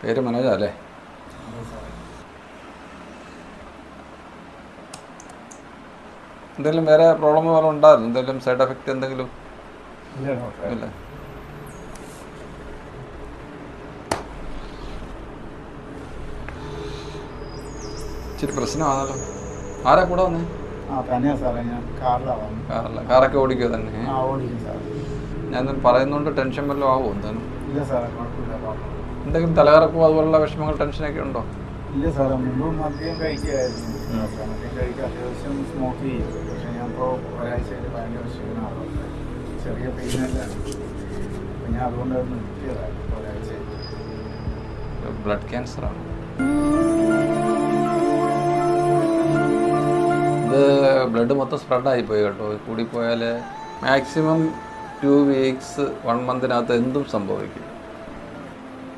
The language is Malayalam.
പേര് മനോജ അല്ലേ? എന്തെങ്കിലും വേറെ പ്രോബ്ലം പോലെ ഉണ്ടായിരുന്നു? എന്തെങ്കിലും സൈഡ് എഫക്റ്റ് എന്തെങ്കിലും? ഇല്ല. ഇച്ചിരി പ്രശ്നമാണല്ലോ. ആരാ കൂടെ വന്നേ? കാറല്ല, കാറൊക്കെ ഓടിക്കുമോ തന്നെ? ഞാൻ പറയുന്നോണ്ട് ടെൻഷൻ വല്ലതും ആവുമോ എന്തായാലും? എന്തെങ്കിലും തലകറക്കോ അതുപോലുള്ള വിഷമങ്ങൾ, ടെൻഷനൊക്കെ ഉണ്ടോ? ഇല്ല സാറേ, മുമ്പ് മദ്യം കഴിക്കുകയായിരുന്നു. മദ്യം കഴിക്കുക, അത്യാവശ്യം സ്മോക്ക് ചെയ്യും. പക്ഷേ ഞാൻ ഇപ്പോൾ ഒരാഴ്ചയായിട്ട് ഭയങ്കര ക്ഷീണമാണ്, ചെറിയ പെയിനല്ലാണ്. അപ്പം ഞാൻ അതുകൊണ്ട് അത് നിർത്തിയതാണ് ഒരാഴ്ചയായിട്ട്. ബ്ലഡ് ക്യാൻസറാണ് ഇത്. ബ്ലഡ് മൊത്തം സ്പ്രെഡായി പോയി കേട്ടോ. കൂടിപ്പോയാൽ മാക്സിമം 2 വീക്സ് 1 മന്തിനകത്ത് എന്തും സംഭവിക്കും.